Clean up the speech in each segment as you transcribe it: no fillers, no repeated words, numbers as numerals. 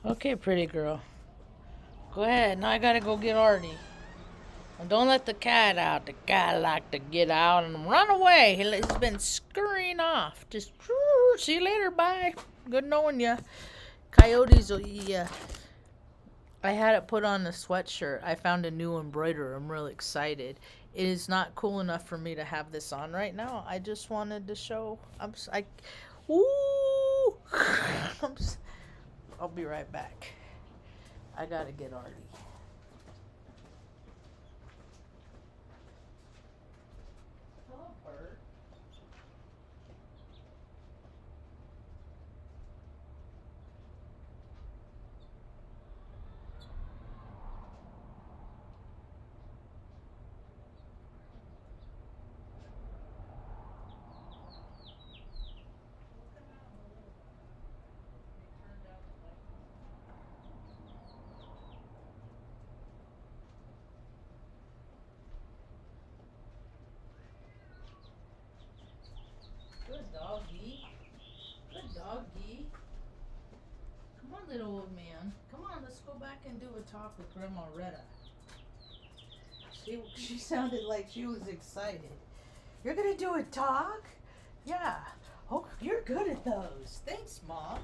Okay, pretty girl. Go ahead. Now I gotta go get Artie. And don't let the cat out. The cat like to get out and run away. He's been scurrying off. Just see you later. Bye. Good knowing ya. Coyotes will eat ya. I had it put on a sweatshirt. I found a new embroiderer. I'm really excited. It is not cool enough for me to have this on right now. I just wanted to show. Ooh. I'll be right back. I gotta get Artie. Hello, Bert. Good doggy. Good doggy. Come on, little old man. Come on, let's go back and do a talk with Grandma Retta. She sounded like she was excited. You're gonna do a talk? Yeah. Oh, you're good at those. Thanks, Mom.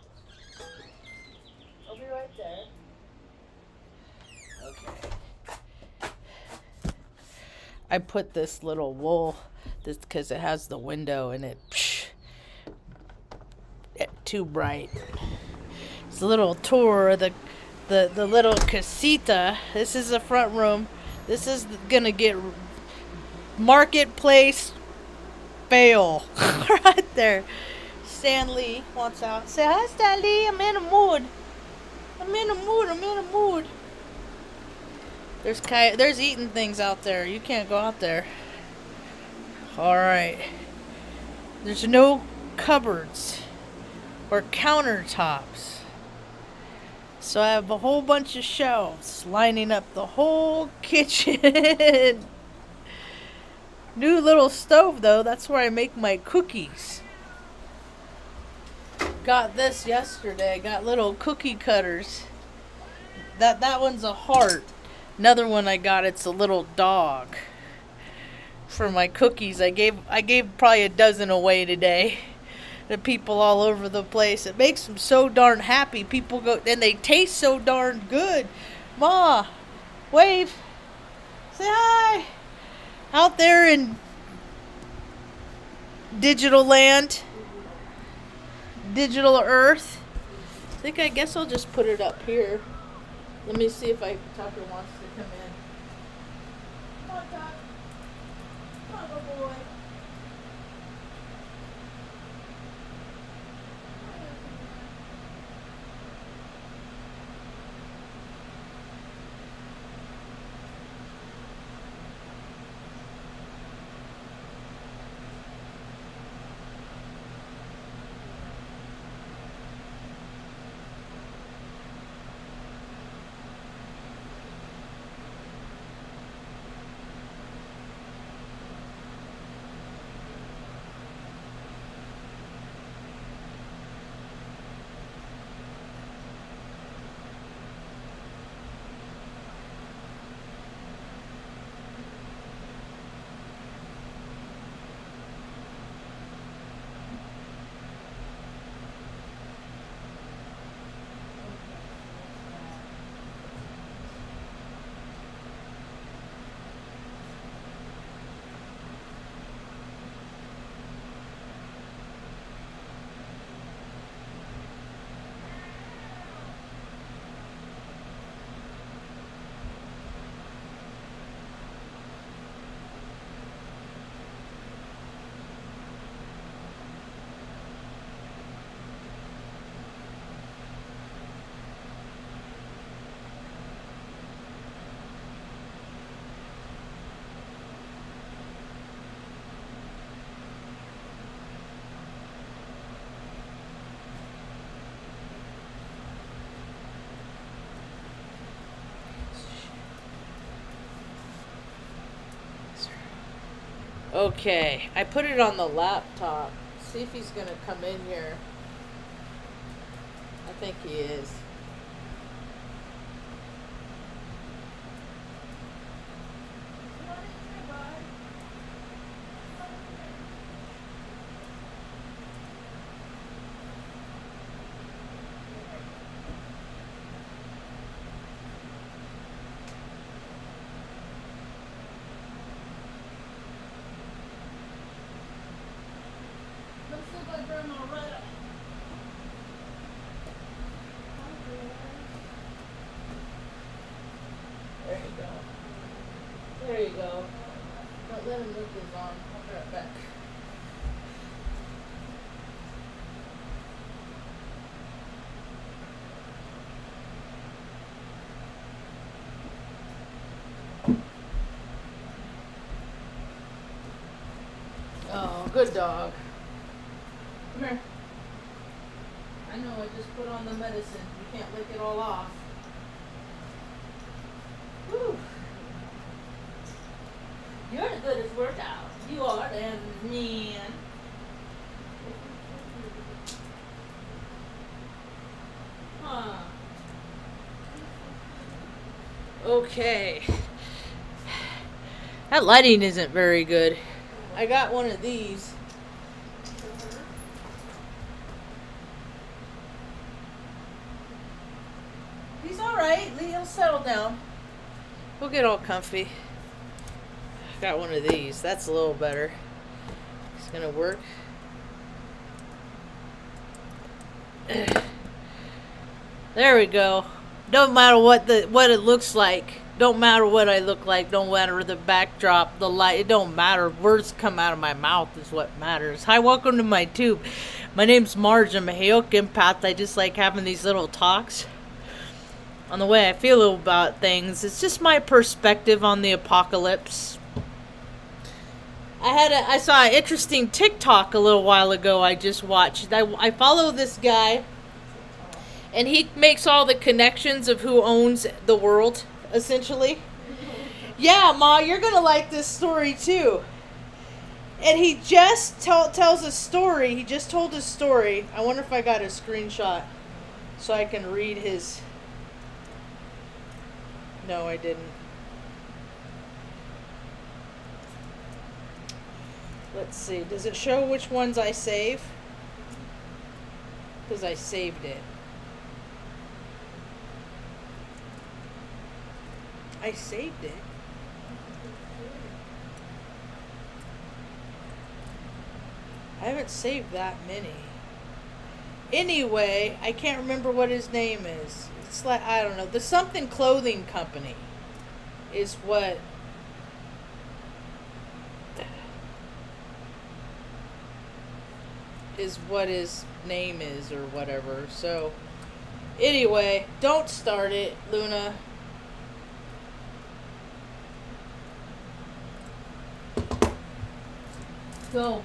I'll be right there. Okay. I put this little wool, this because it has the window and it too bright. It's a little tour of the little casita. This is the front room. This is gonna get marketplace fail right there. Stanley wants out. Say hi, Stanley. I'm in a mood. I'm in a mood. I'm in a mood. There's eating things out there. You can't go out there. All right. There's no cupboards or countertops. So I have a whole bunch of shelves lining up the whole kitchen. New little stove though, that's where I make my cookies. Got this yesterday. Got little cookie cutters. That one's a heart. Another one I got, it's a little dog. For my cookies, I gave probably a dozen away today. To people all over the place. It makes them so darn happy. People go, and they taste so darn good. Ma, wave, say hi. Out there in digital land, digital earth. I guess I'll just put it up here. Let me see if Tucker wants to come in. Come on, Tuck. Come on, little boy. Okay, I put it on the laptop. See if he's gonna come in here. I think he is. go. Don't let him lick his arm. I'll be right back. Oh, good dog. Come here. I know, I just put on the medicine. You can't lick it all off. Whew. You're the goodest workout. You are, and man. Huh. Okay. That lighting isn't very good. I got one of these. He's alright. He'll settle down. We'll get all comfy. Got one of these. That's a little better. It's gonna work. There we go. Don't matter what it looks like. Don't matter what I look like. Don't matter the backdrop, the light. It don't matter. Words come out of my mouth is what matters. Hi, welcome to my tube. My name's Marge. I'm a Hayoke empath. I just like having these little talks on the way I feel about things. It's just my perspective on the apocalypse. I saw an interesting TikTok a little while ago I just watched. I follow this guy, and he makes all the connections of who owns the world, essentially. Yeah, Ma, you're going to like this story too. And he just tells a story. He just told a story. I wonder if I got a screenshot so I can read his... No, I didn't. Let's see. Does it show which ones I save? Because I saved it. I saved it. I haven't saved that many. Anyway, I can't remember what his name is. It's like, I don't know. The something clothing company is what... is what his name is or whatever. So, anyway, don't start it, Luna. So,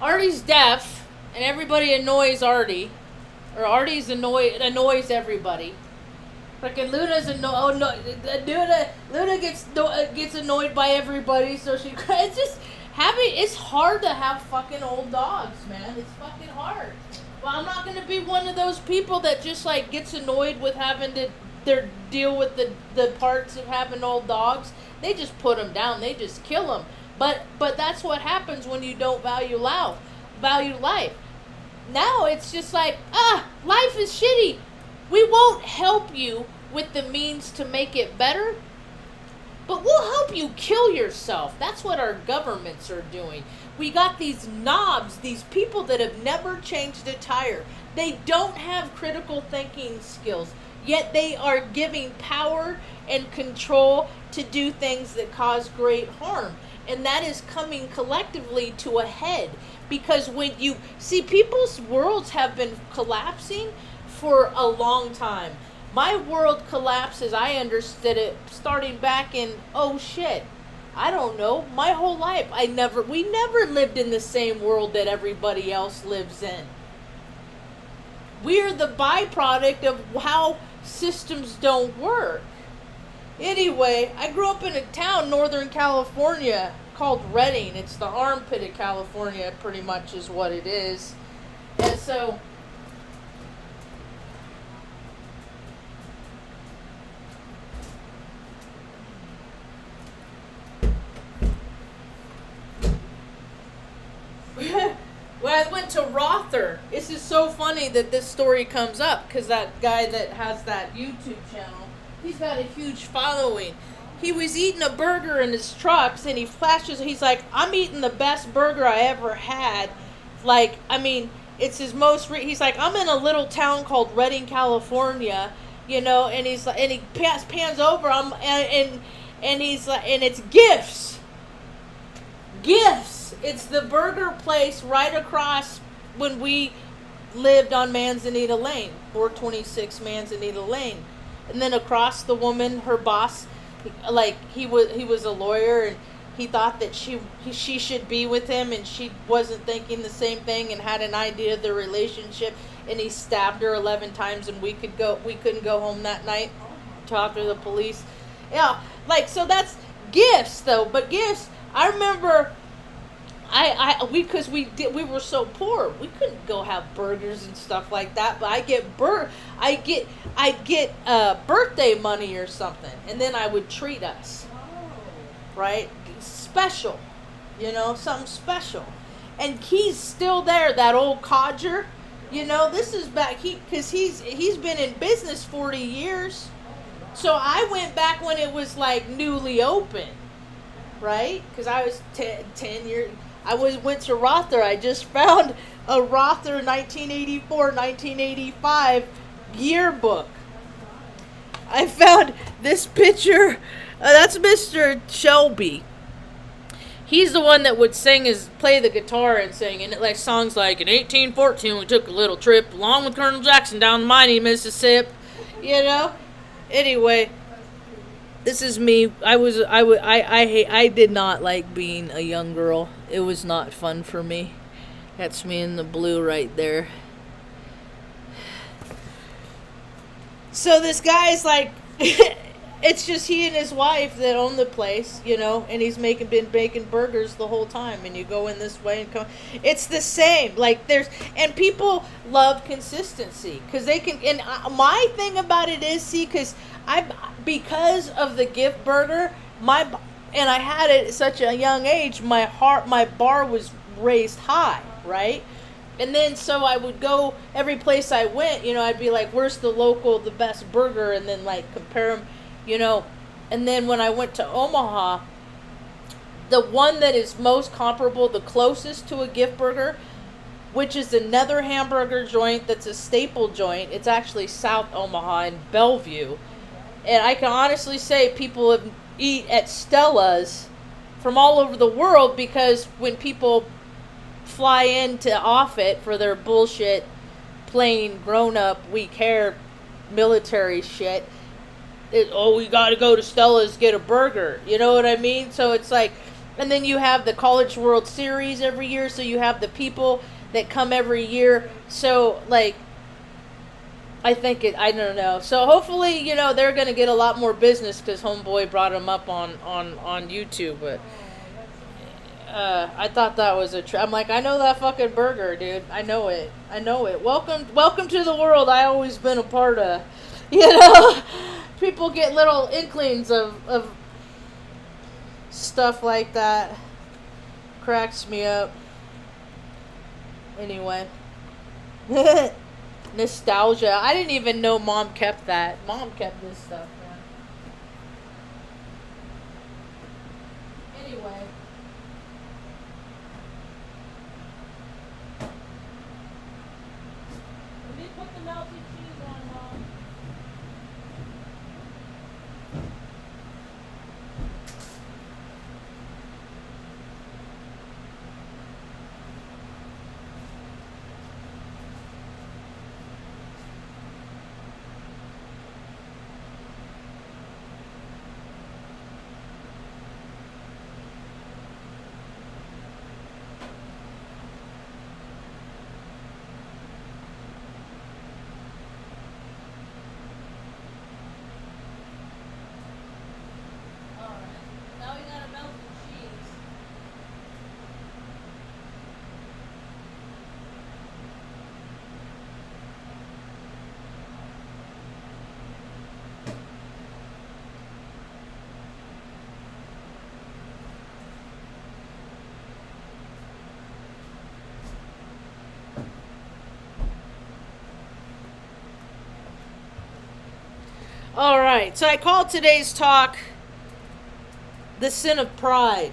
Artie's deaf, and everybody annoys Artie. Or Artie's annoys everybody. Freaking Luna's Luna gets annoyed by everybody, so she... It's just... It's hard to have fucking old dogs, man. It's fucking hard. Well, I'm not going to be one of those people that just, like, gets annoyed with having to deal with the parts of having old dogs. They just put them down. They just kill them. But that's what happens when you don't value life. Now it's just like, life is shitty. We won't help you with the means to make it better. But we'll help you kill yourself. That's what our governments are doing. We got these knobs, these people that have never changed a tire. They don't have critical thinking skills, yet they are giving power and control to do things that cause great harm. And that is coming collectively to a head. Because when you see, people's worlds have been collapsing for a long time. My world collapsed as I understood it starting back in, I don't know, my whole life. We never lived in the same world that everybody else lives in. We're the byproduct of how systems don't work. Anyway, I grew up in a town, Northern California, called Redding. It's the armpit of California, pretty much is what it is. And so... Well, I went to Rother. This is so funny that this story comes up, because that guy that has that YouTube channel, he's got a huge following. He was eating a burger in his trucks, and he flashes, he's like, I'm eating the best burger I ever had. Like, I mean, it's his most, he's like, I'm in a little town called Redding, California, you know, and he's like, and he pans over, And he's like, and it's Gifts. Gifts. It's the burger place right across when we lived on Manzanita Lane, 426 Manzanita Lane. And then across the woman, her boss, like he was a lawyer, and he thought that she should be with him, and she wasn't thinking the same thing and had an idea of the relationship, and he stabbed her 11 times, and we couldn't go home that night. Talk to the police. Yeah, like, so that's Gifts though. But Gifts, I remember because we were so poor, we couldn't go have burgers and stuff like that. But I get birthday money or something, and then I would treat us, right? Special, something special. And he's still there, that old codger. This is back, because he's been in business 40 years. So I went back when it was like newly open, right? Because I was 10 years. Went to Rother. I just found a Rother 1984-1985 yearbook. I found this picture. That's Mr. Shelby. He's the one that would play the guitar and sing, and like songs like, in 1814 we took a little trip along with Colonel Jackson down the mighty Mississippi. Anyway, this is me. I did not like being a young girl. It was not fun for me. That's me in the blue right there. So this guy's like, it's just he and his wife that own the place, and he's been making burgers the whole time. And you go in this way and come. It's the same. Like and people love consistency because they can. And my thing about it is, because of the gift burger, and I had it at such a young age, my bar was raised high, right? And then so I would go every place I went, I'd be like, where's the best burger? And then like compare them. And then when I went to Omaha, the one that is most comparable, the closest to a gift burger, which is another hamburger joint that's a staple joint. It's actually South Omaha in Bellevue. And I can honestly say people eat at Stella's from all over the world, because when people fly into Offutt for their bullshit, plain grown-up, weak hair, military shit, we gotta go to Stella's, get a burger. You know what I mean? So it's like, and then you have the College World Series every year, so you have the people that come every year. So like, I don't know. So hopefully, they're gonna get a lot more business because Homeboy brought them up on YouTube. But I thought that was I'm like, I know that fucking burger, dude. I know it. Welcome to the world I always been a part of. People get little inklings of stuff like that. Cracks me up. Anyway. Nostalgia. I didn't even know Mom kept that. Mom kept this stuff, man. Anyway. Let me put the melted cheese on, Mom. All right, so I called today's talk the sin of pride.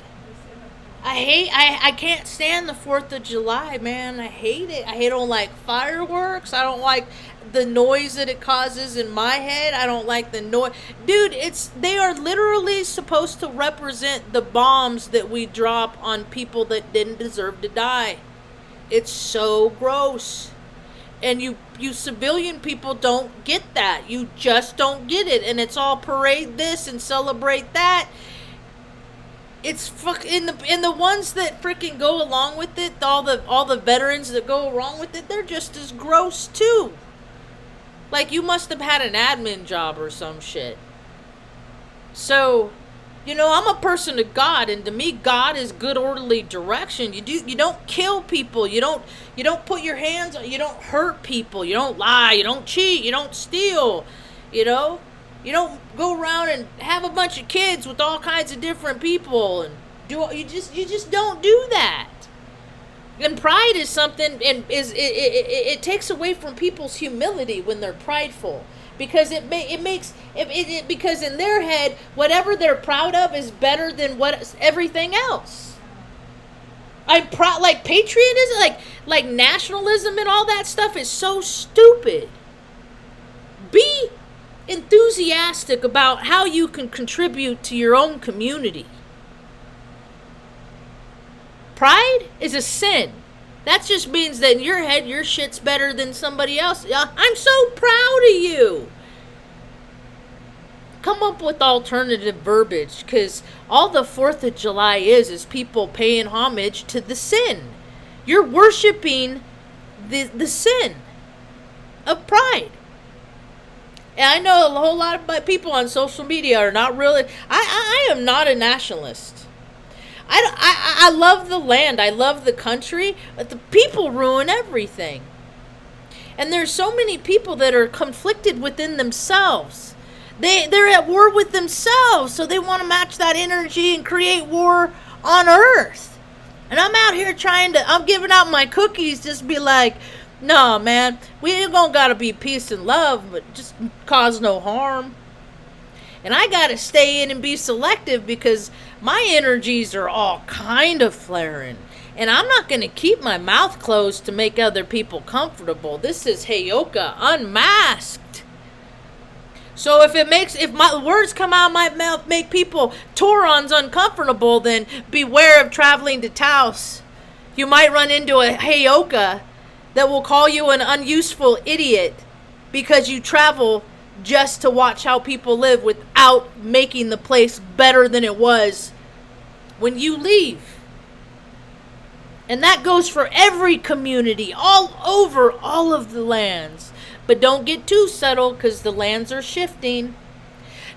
I can't stand the 4th of July, man. I hate it. I don't like fireworks. I don't like the noise that it causes in my head. I don't like the noise. Dude, they are literally supposed to represent the bombs that we drop on people that didn't deserve to die. It's so gross. And you civilian people don't get that. You just don't get it. And it's all parade this and celebrate that. It's in the ones that freaking go along with it, all the veterans that go along with it, they're just as gross too. Like, you must have had an admin job or some shit. So, I'm a person of God, and to me, God is good orderly direction. You don't kill people. You don't put your hands on. You don't hurt people. You don't lie. You don't cheat. You don't steal. You don't go around and have a bunch of kids with all kinds of different people and you just don't do that. And pride is something, and it takes away from people's humility when they're prideful, because because in their head, whatever they're proud of is better than everything else. I'm proud, like patriotism, like nationalism and all that stuff is so stupid. Be enthusiastic about how you can contribute to your own community. Pride is a sin. That just means that in your head, your shit's better than somebody else. I'm so proud of you. Come up with alternative verbiage, because all the 4th of July is people paying homage to the sin. You're worshiping the sin of pride. And I know a whole lot of people on social media are not really. I am not a nationalist. I love the land. I love the country. But the people ruin everything. And there's so many people that are conflicted within themselves. They're at war with themselves. So they want to match that energy and create war on Earth. And I'm out here I'm giving out my cookies, just be like, no, man, we ain't gonna gotta be peace and love, but just cause no harm. And I gotta stay in and be selective, because my energies are all kind of flaring. And I'm not gonna keep my mouth closed to make other people comfortable. This is Heyoka unmasked. So if my words come out of my mouth make people Taurons uncomfortable, then beware of traveling to Taos. You might run into a Heyoka that will call you an unuseful idiot because you travel just to watch how people live without making the place better than it was when you leave. And that goes for every community, all over all of the lands. But don't get too subtle, because the lands are shifting.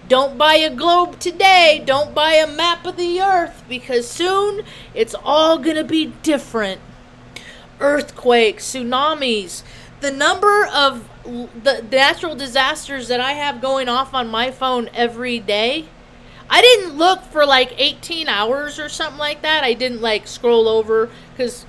Don't buy a globe today. Don't buy a map of the earth, because soon it's all going to be different. Earthquakes, tsunamis, the number of the natural disasters that I have going off on my phone every day. I didn't look for like 18 hours or something like that. I didn't scroll over, because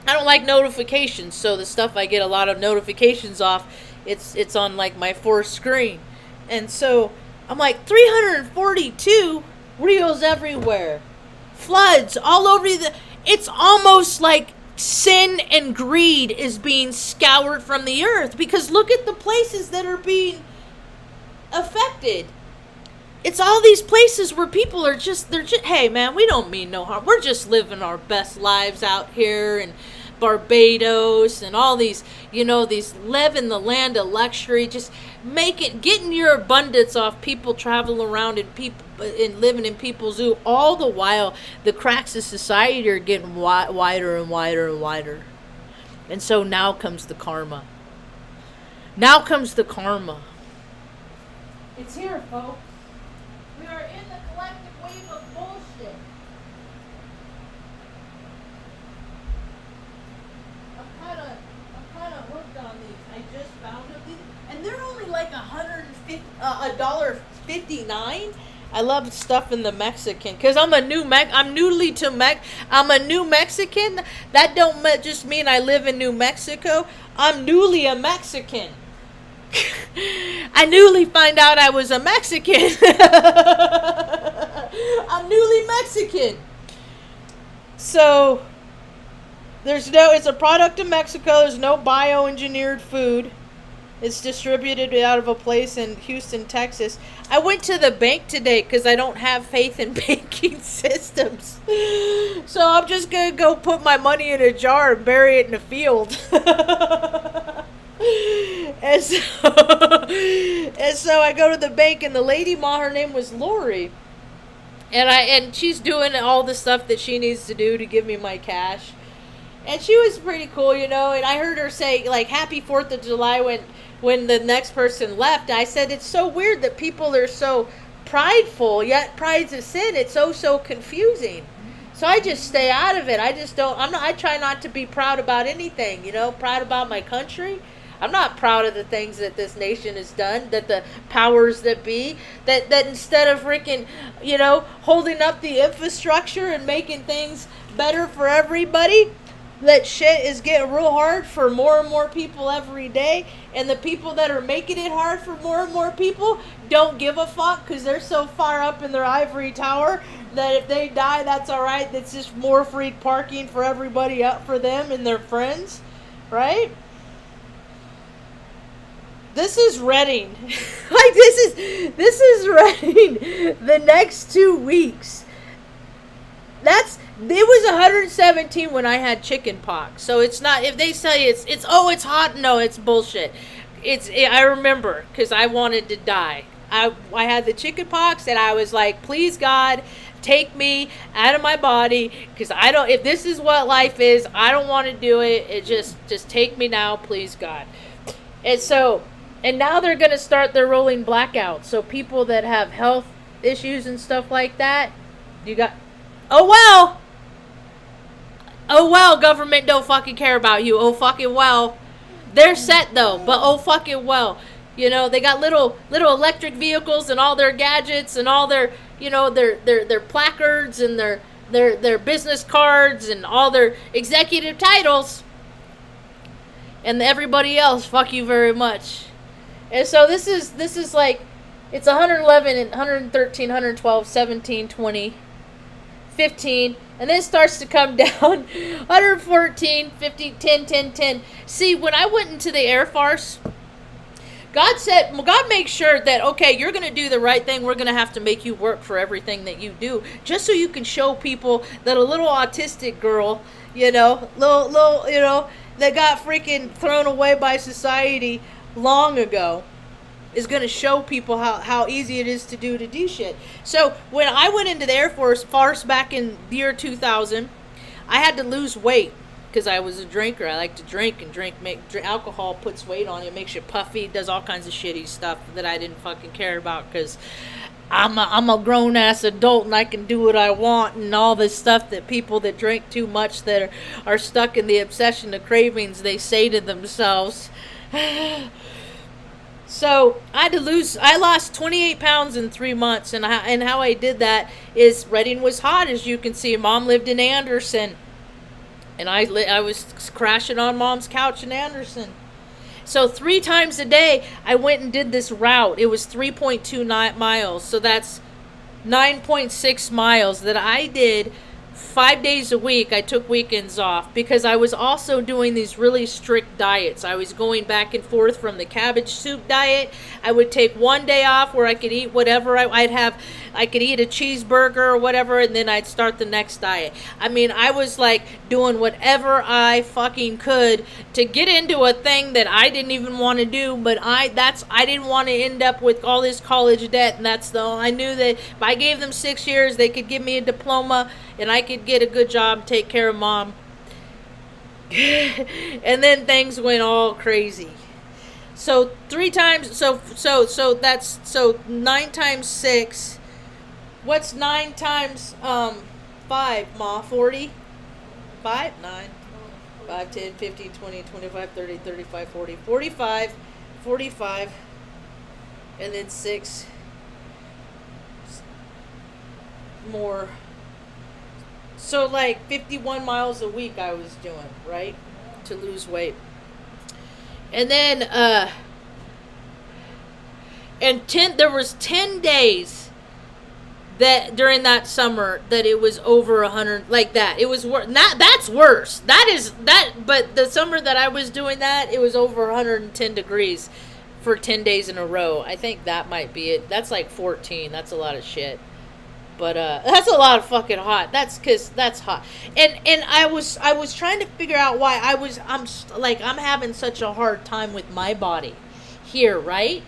I don't like notifications. So the stuff I get a lot of notifications off, it's on my fourth screen. And so I'm 342 Rios everywhere. Floods all over it's almost like sin and greed is being scoured from the earth, because look at the places that are being affected. It's all these places where people are they're just, hey man, we don't mean no harm. We're just living our best lives out here in Barbados and all these, these live in the land of luxury, just getting your abundance off people traveling around and living in people's zoo. All the while, the cracks of society are getting wider and wider and wider. And so now comes the karma. Now comes the karma. It's here, folks. We are in the collective wave of bullshit. I'm kind of hooked on these. I just found them, and they're only like $1.59. I love stuff in the Mexican, because I'm newly to I'm a new Mexican. That don't just mean I live in New Mexico. I'm newly a Mexican. I newly find out I was a Mexican. I'm newly Mexican. So it's a product of Mexico. There's no bioengineered food. It's distributed out of a place in Houston, Texas. I went to the bank today because I don't have faith in banking systems. So I'm just going to go put my money in a jar and bury it in a field. and, so, and so I go to the bank, and the lady, her name was Lori. And she's doing all the stuff that she needs to do to give me my cash. And she was pretty cool, and I heard her say, like, Happy 4th of July when the next person left. I said, it's so weird that people are so prideful, yet pride's a sin. It's so confusing. So I just stay out of it. I try not to be proud about anything, proud about my country. I'm not proud of the things that this nation has done, that the powers that be, that instead of freaking, holding up the infrastructure and making things better for everybody, that shit is getting real hard for more and more people every day. And the people that are making it hard for more and more people don't give a fuck because they're so far up in their ivory tower that if they die, that's all right. That's just more free parking for everybody up for them and their friends, right? This is Reading. This is Reading. The next 2 weeks. It was 117 when I had chicken pox. So it's not, if they say it's hot, no, it's bullshit. I remember because I wanted to die. I had the chicken pox and I was like, please God, take me out of my body because if this is what life is, I don't want to do it. It just take me now, please God. And now they're going to start their rolling blackout. So people that have health issues and stuff like that, oh well, government don't fucking care about you. Oh fucking well. They're set though, but oh fucking well. They got little electric vehicles and all their gadgets and all their, their placards and their business cards and all their executive titles. And everybody else, fuck you very much. And so this is like, it's 111 and 113, 112, 17, 20, 15, and then it starts to come down. 114, 15, 10, 10, 10. See, when I went into the Air Force, God makes sure that, okay, you're going to do the right thing. We're going to have to make you work for everything that you do, just so you can show people that a little autistic girl, little, that got freaking thrown away by society long ago, is going to show people how easy it is to do shit. So when I went into the Air Force back in the year 2000, I had to lose weight because I was a drinker. I like to drink, and alcohol puts weight on you, makes you puffy, does all kinds of shitty stuff that I didn't fucking care about because I'm a grown ass adult and I can do what I want, and all this stuff that people that drink too much that are stuck in the obsession of cravings, they say to themselves. So I lost 28 pounds in 3 months, and how I did that is Reading was hot, as you can see. Mom lived in Anderson, and I was crashing on Mom's couch in Anderson. So 3 times a day I went and did this route. It was 3.2 miles, so that's 9.6 miles that I did 5 days a week. I took weekends off because I was also doing these really strict diets. I was going back and forth from the cabbage soup diet. I would take 1 day off where I could eat whatever I could eat a cheeseburger or whatever, and then I'd start the next diet. I mean, I was like doing whatever I fucking could to get into a thing that I didn't even want to do, but I didn't want to end up with all this college debt, and I knew that if I gave them 6 years, they could give me a diploma and I could get a good job, take care of Mom. And then things went all crazy. So 3 times, so that's 9 times 6. What's 9 times 5, Ma? 40? 5? 9. 5, 10, 15, 20, 25, 30, 35, 40. 45. And then 6 more. So like 51 miles a week I was doing, right? To lose weight. And then there was 10 days that during that summer that it was over 100, like that. It was that's worse. That is that. But the summer that I was doing that, it was over 110 degrees for 10 days in a row. I think that might be it. That's like 14. That's a lot of shit. But that's a lot of fucking hot. That's because that's hot. And I was trying to figure out why I'm having such a hard time with my body here, right?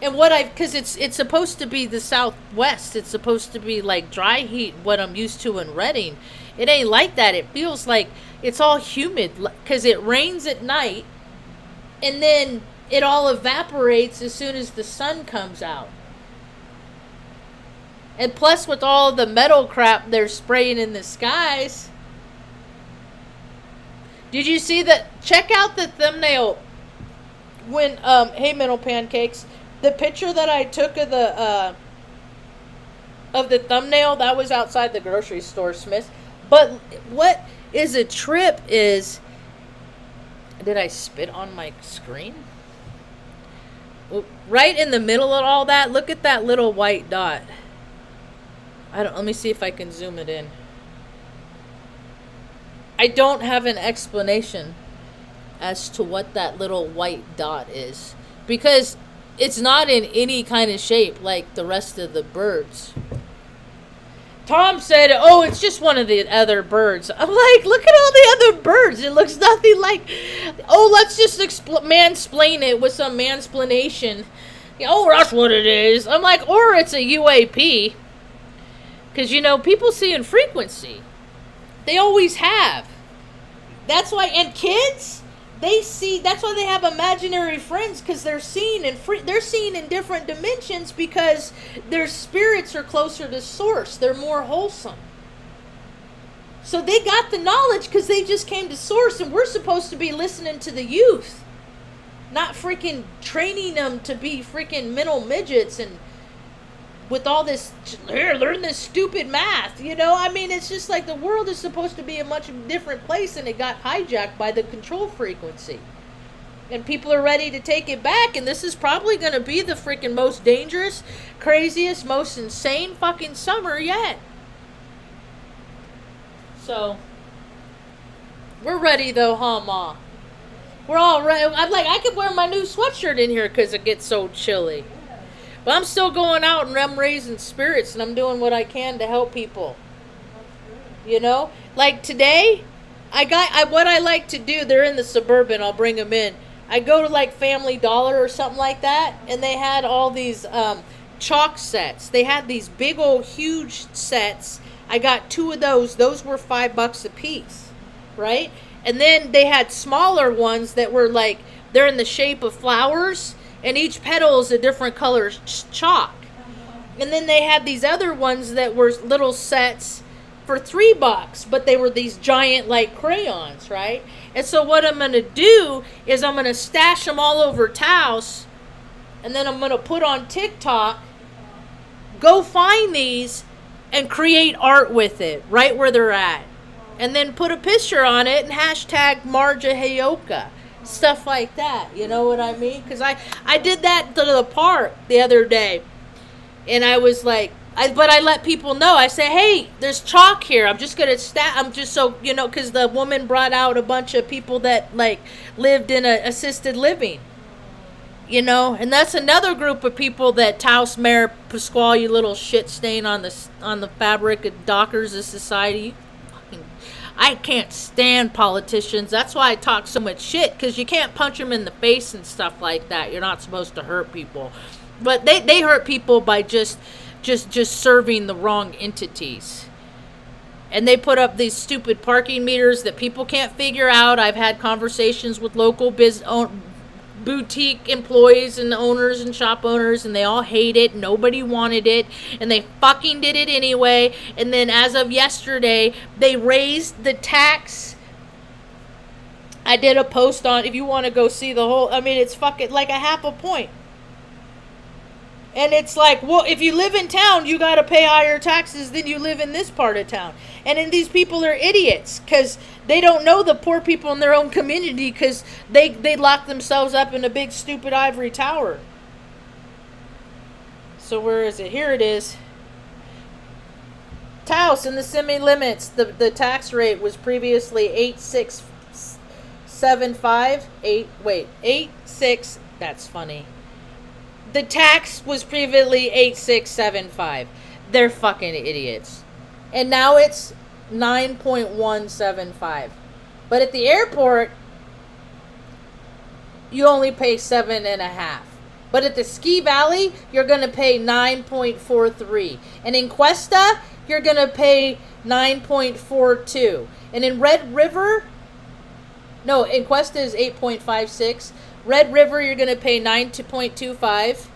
And because it's supposed to be the Southwest. It's supposed to be like dry heat, what I'm used to in Redding. It ain't like that. It feels like it's all humid because it rains at night, and then it all evaporates as soon as the sun comes out. And plus, with all the metal crap they're spraying in the skies. Did you see that? Check out the thumbnail when hey, Mental Pancakes, the picture that I took of the thumbnail, that was outside the grocery store, Smith. But what is a trip is, did I spit on my screen? Right in the middle of all that, look at that little white dot. Let me see if I can zoom it in. I don't have an explanation as to what that little white dot is, because it's not in any kind of shape like the rest of the birds. Tom said, oh, it's just one of the other birds. I'm like, look at all the other birds. It looks nothing like, oh, let's just mansplain it with some mansplanation. Oh, that's what it is. I'm like, or it's a UAP. Because, people see in frequency. They always have. That's why, and kids, they see, that's why they have imaginary friends, because they're seeing in different dimensions, because their spirits are closer to source. They're more wholesome. So they got the knowledge because they just came to source, and we're supposed to be listening to the youth. Not freaking training them to be freaking mental midgets and with all this, here, learn this stupid math, I mean, it's just like the world is supposed to be a much different place, and it got hijacked by the control frequency. And people are ready to take it back, and this is probably going to be the freaking most dangerous, craziest, most insane fucking summer yet. So, we're ready though, huh, Ma? We're all ready. I'm like, I could wear my new sweatshirt in here because it gets so chilly. But I'm still going out and I'm raising spirits, and I'm doing what I can to help people. Like today, what I like to do, they're in the Suburban, I'll bring them in. I go to like Family Dollar or something like that, and they had all these chalk sets. They had these big old huge sets. I got 2 of those. Those were $5 a piece, right? And then they had smaller ones that were like, they're in the shape of flowers, and each petal is a different color chalk. And then they had these other ones that were little sets for $3, but they were these giant like crayons, right? And so what I'm going to do is I'm going to stash them all over Taos, and then I'm going to put on TikTok, go find these, and create art with it right where they're at. And then put a picture on it and hashtag Marge Hayoka. Stuff like that, you know what I mean? Because I did that to the park the other day, and I was like, but I let people know. I say, hey, there's chalk here. I'm just gonna I'm just so because the woman brought out a bunch of people that like lived in a assisted living, and that's another group of people that Taos Mayor Pasquale, you little shit stain on the fabric of Dockers of society. I can't stand politicians. That's why I talk so much shit, because you can't punch them in the face and stuff like that. You're not supposed to hurt people. But they hurt people by just serving the wrong entities. And they put up these stupid parking meters that people can't figure out. I've had conversations with local boutique employees and owners and shop owners, and they all hate it. Nobody wanted it, and they fucking did it anyway. And then as of yesterday, they raised the tax. I did a post on, if you want to go see the whole, I mean, it's fucking like a half a point. And it's like, well, if you live in town, you got to pay higher taxes than you live in this part of town. And then these people are idiots because they don't know the poor people in their own community because they lock themselves up in a big stupid ivory tower. So where is it? Here it is. Taos in the semi-limits, the tax rate was previously 8675. 86. That's funny. The tax was previously 8675. They're fucking idiots. And now it's 9.175. But at the airport, you only pay 7.5. But at the Ski Valley, you're going to pay 9.43. And in Cuesta, you're going to pay 9.42. And in Red River, no, in Cuesta is 8.56. Red River, you're going to pay 9.25.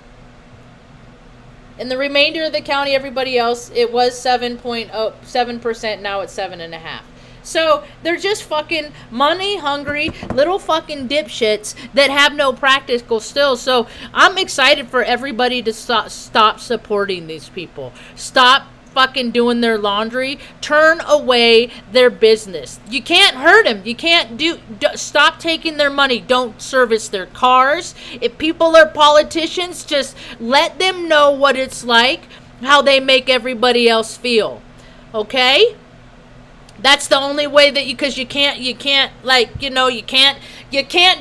And the remainder of the county, everybody else, it was 7%. Now it's 7.5. So they're just fucking money hungry little fucking dipshits that have no practical skills. So I'm excited for everybody to stop supporting these people. Stop fucking doing their laundry. Turn away their business. You can't hurt them. You can't stop taking their money. Don't service their cars. If people are politicians, just let them know what it's like, how they make everybody else feel. Okay? That's the only way that because you can't like, you can't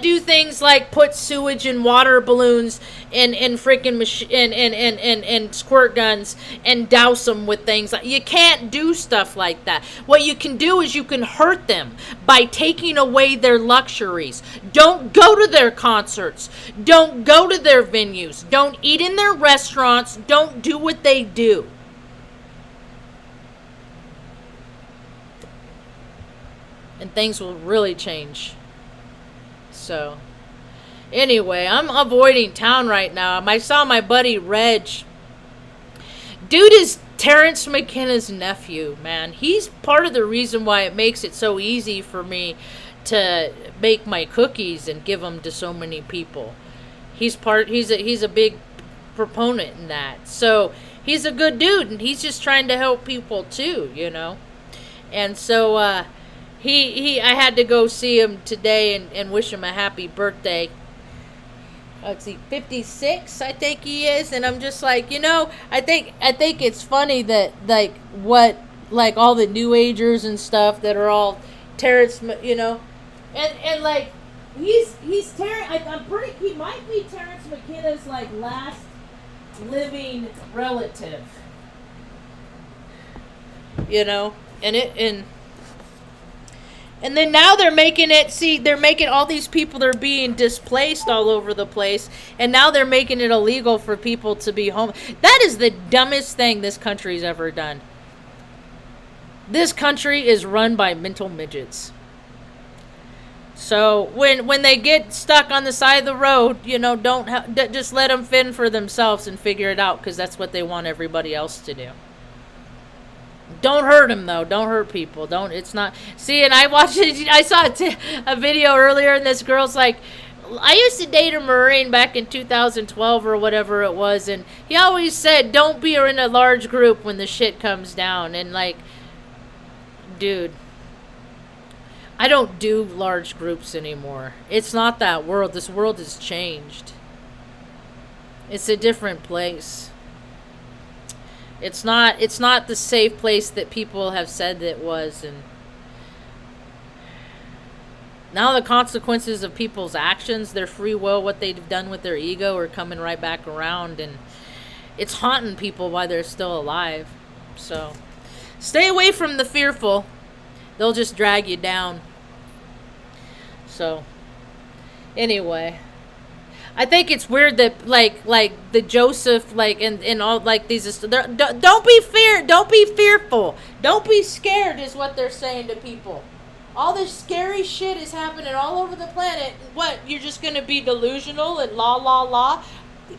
do things like put sewage in water balloons and freaking and squirt guns and douse them with things. You can't do stuff like that. What you can do is you can hurt them by taking away their luxuries. Don't go to their concerts. Don't go to their venues. Don't eat in their restaurants. Don't do what they do. And things will really change. So, anyway, I'm avoiding town right now. I saw my buddy Reg. Dude is Terrence McKenna's nephew, man. He's part of the reason why it makes it so easy for me to make my cookies and give them to so many people. He's a big proponent in that. So, he's a good dude, and he's just trying to help people too, And so, I had to go see him today and wish him a happy birthday. Let's see, 56, I think he is, and I'm just like, I think it's funny that like all the New Agers and stuff that are all Terrence, and like he's Terrence. I'm pretty. He might be Terrence McKenna's like last living relative. And then now they're making all these people are being displaced all over the place. And now they're making it illegal for people to be home. That is the dumbest thing this country's ever done. This country is run by mental midgets. So when they get stuck on the side of the road, just let them fend for themselves and figure it out, because that's what they want everybody else to do. Don't hurt them, though. Don't hurt people. It's not. See, and I watched it. I saw a video earlier, and this girl's like, I used to date a Marine back in 2012 or whatever it was, and he always said, don't be in a large group when the shit comes down. And like, dude, I don't do large groups anymore. It's not that world. This world has changed. It's a different place. It's not the safe place that people have said that it was, and now the consequences of people's actions, their free will, what they've done with their ego, are coming right back around, and it's haunting people while they're still alive. So stay away from the fearful. They'll just drag you down. So anyway, I think it's weird that like the Joseph and all these. Don't be fearful. Don't be scared is what they're saying to people. All this scary shit is happening all over the planet. What, you're just gonna be delusional and la la la?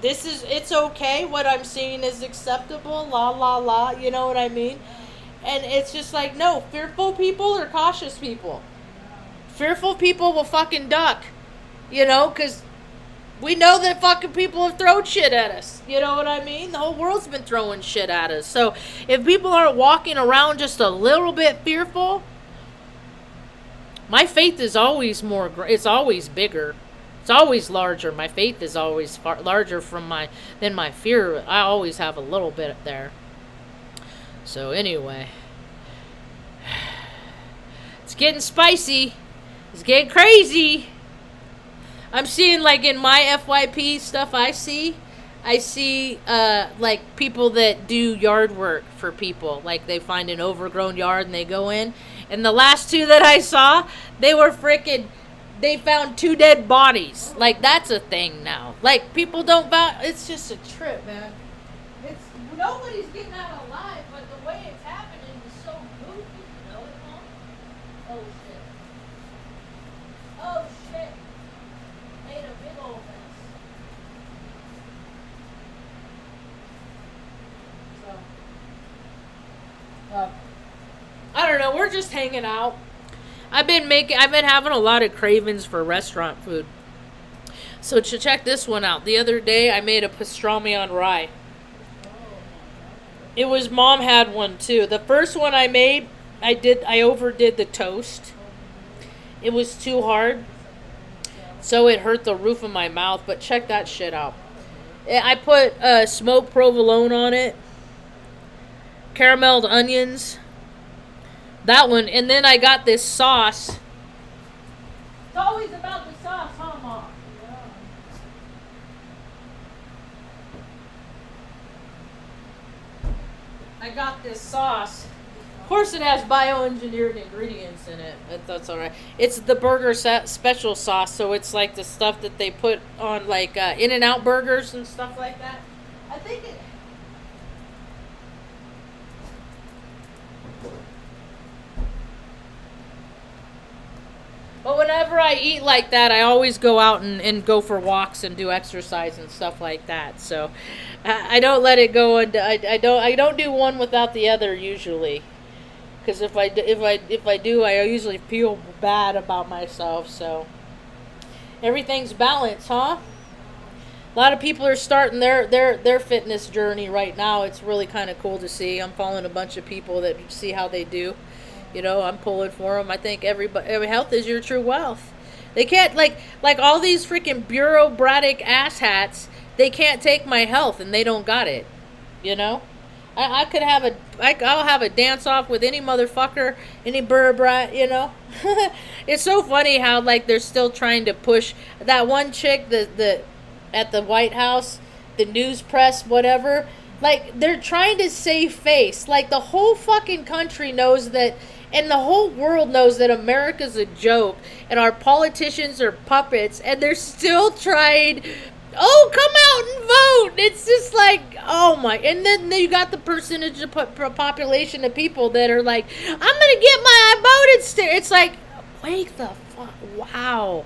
It's okay. What I'm seeing is acceptable. La la la. You know what I mean? And it's just like, no, fearful people or cautious people. Fearful people will fucking duck. Because we know that fucking people have thrown shit at us. You know what I mean? The whole world's been throwing shit at us. So if people aren't walking around just a little bit fearful, my faith is always it's always bigger. It's always larger. My faith is always far larger than my fear. I always have a little bit there. So anyway. getting spicy. It's getting crazy. I'm seeing, like, in my FYP stuff I see like people that do yard work for people. Like, they find an overgrown yard and they go in. And the last 2 that I saw, they found 2 dead bodies. Like, that's a thing now. Like, people don't it's just a trip, man. Nobody's getting out alive, but the way it's happening is so goofy, you know it, Mom? Oh, shit. Oh, shit. Made a big old mess. So, I don't know, we're just hanging out. I've been having a lot of cravings for restaurant food. So check this one out. The other day I made a pastrami on rye. It was, Mom had one too. The first one I made, I overdid the toast. It was too hard, so it hurt the roof of my mouth. But check that shit out. I put smoked provolone on it, carameled onions, that one, and then I got this sauce. It's always about the sauce, huh, Mom? I got this sauce. Of course, it has bioengineered ingredients in it, but that's all right. It's the burger special sauce, so it's like the stuff that they put on, like, In-N-Out burgers and stuff like that. I think it... But whenever I eat like that, I always go out and go for walks and do exercise and stuff like that. So I don't let it go. I don't do one without the other usually, because if I do, I usually feel bad about myself. So everything's balanced, huh? A lot of people are starting their fitness journey right now. It's really kind of cool to see. I'm following a bunch of people that see how they do. You know, I'm pulling for them. I think every health is your true wealth. They can't, like all these freaking bureaucratic asshats, they can't take my health and they don't got it. You know? I'll have a dance off with any motherfucker, any bureaucrat, you know? It's so funny how, like, they're still trying to push that one chick the at the White House, the news press, whatever. Like, they're trying to save face. Like, the whole fucking country knows that, and the whole world knows that America's a joke, and our politicians are puppets, and they're still trying, oh, come out and vote. It's just like, oh my, and then you got the percentage of population of people that are like, I'm going to get my voted sticker. It's like, wake the fuck, wow.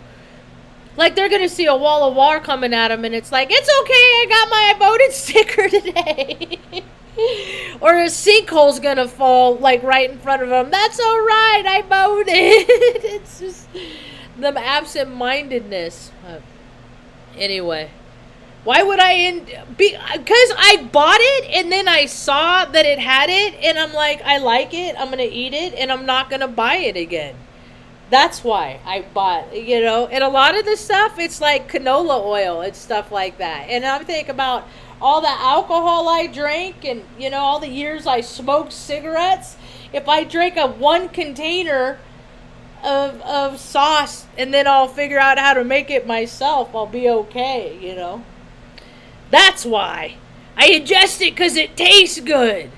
Like, they're going to see a wall of wire coming at them, and it's like, it's okay, I got my voted sticker today. Or a sinkhole's going to fall, like, right in front of them. That's all right, I voted. It's just the absent-mindedness. Anyway, why would because I bought it, and then I saw that it had it, and I'm like, I like it, I'm going to eat it, and I'm not going to buy it again. That's why I bought, you know, and a lot of the stuff, it's like canola oil and stuff like that. And I'm thinking about all the alcohol I drank and, you know, all the years I smoked cigarettes. If I drink one container of sauce and then I'll figure out how to make it myself, I'll be okay, you know. That's why. I ingest it because it tastes good.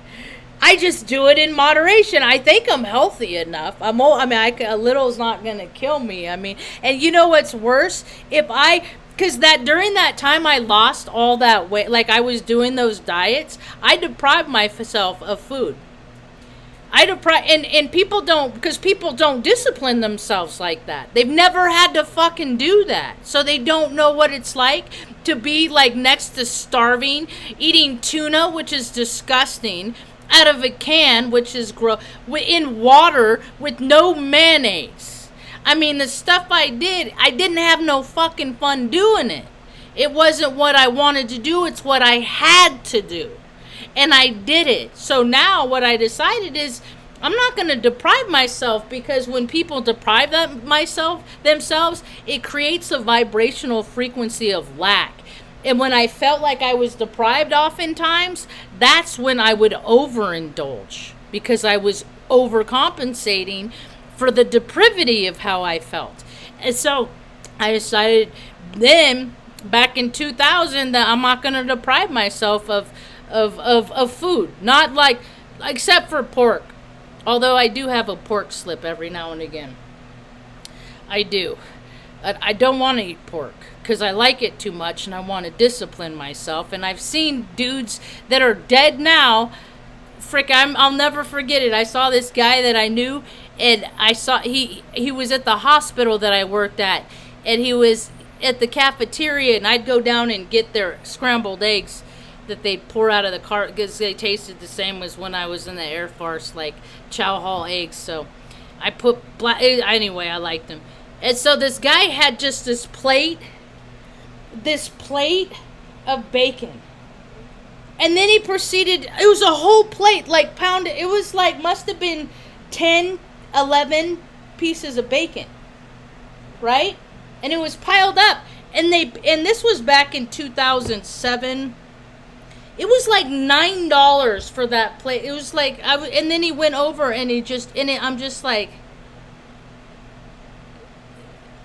I just do it in moderation. I think I'm healthy enough. A little is not going to kill me. I mean, and you know what's worse? Because during that time I lost all that weight, like I was doing those diets, I deprived myself of food. And people don't, because people don't discipline themselves like that. They've never had to fucking do that. So they don't know what it's like to be like next to starving, eating tuna, which is disgusting, out of a can, which is in water with no mayonnaise. I mean, the stuff I didn't have no fucking fun doing it. It wasn't what I wanted to do, it's what I had to do. And I did it. So now what I decided is I'm not going to deprive myself, because when people deprive themselves, it creates a vibrational frequency of lack. And when I felt like I was deprived oftentimes, that's when I would overindulge, because I was overcompensating for the depravity of how I felt. And so I decided then, back in 2000, that I'm not going to deprive myself of food. Not like, except for pork. Although I do have a pork slip every now and again. I do. I don't want to eat pork because I like it too much and I want to discipline myself. And I've seen dudes that are dead now. I'll never forget it. I saw this guy that I knew, and I saw he was at the hospital that I worked at, and he was at the cafeteria, and I'd go down and get their scrambled eggs that they pour out of the cart because they tasted the same as when I was in the Air Force, like chow hall eggs. So I put anyway, I liked them. And so this guy had just this plate of bacon. And then he proceeded, it was a whole plate, like pounded, it was like, must have been 10, 11 pieces of bacon. Right? And it was piled up. And this was back in 2007. It was like $9 for that plate. It was like, and then he went over and I'm just like,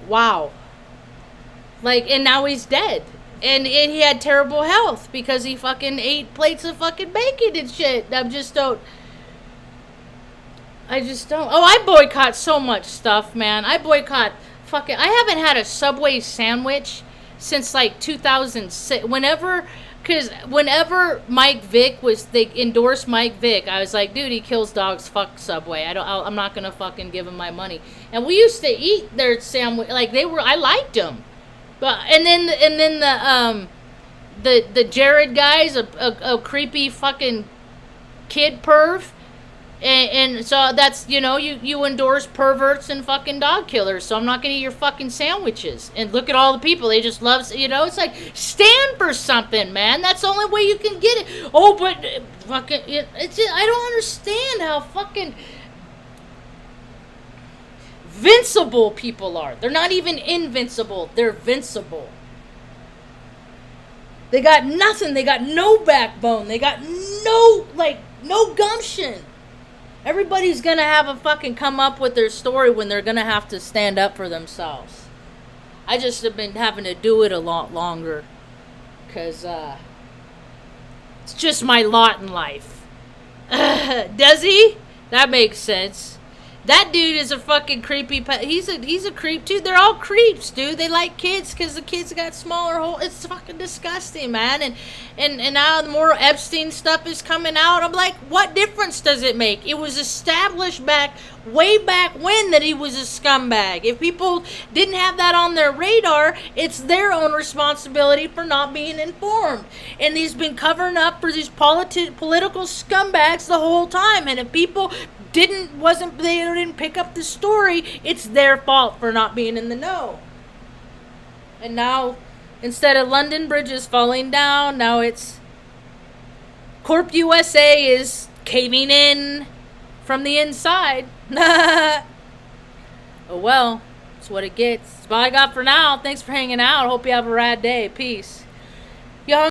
wow. Like, and now he's dead. And he had terrible health because he fucking ate plates of fucking bacon and shit. I just don't. Oh, I boycott so much stuff, man. I haven't had a Subway sandwich since like 2006. Whenever Mike Vick they endorsed Mike Vick, I was like, dude, he kills dogs. Fuck Subway. I'm not gonna fucking give him my money. And we used to eat their sandwich, like I liked them. But and then the Jared guy's a creepy fucking kid perv, and so that's, you endorse perverts and fucking dog killers. So I'm not gonna eat your fucking sandwiches. And look at all the people, they just love, it's like, stand for something, man. That's the only way you can get it. Oh, but fucking it's just, I don't understand how fucking vincible people are. They're not even invincible. They're vincible. They got nothing. They got no backbone. They got no gumption. Everybody's gonna have a fucking come up with their story when they're gonna have to stand up for themselves. I just have been having to do it a lot longer. Because, it's just my lot in life. Does he? That makes sense. That dude is a fucking creepy. He's a creep too. They're all creeps, dude. They like kids because the kids got smaller holes. It's fucking disgusting, man. And now the more Epstein stuff is coming out. I'm like, what difference does it make? It was established way back when that he was a scumbag. If people didn't have that on their radar, it's their own responsibility for not being informed. And he's been covering up for these political scumbags the whole time. And if people they didn't pick up the story, it's their fault for not being in the know. And now, instead of London bridges falling down, now it's Corp USA is caving in from the inside. Oh well, that's what it gets. That's all I got for now. Thanks for hanging out. Hope you have a rad day. Peace.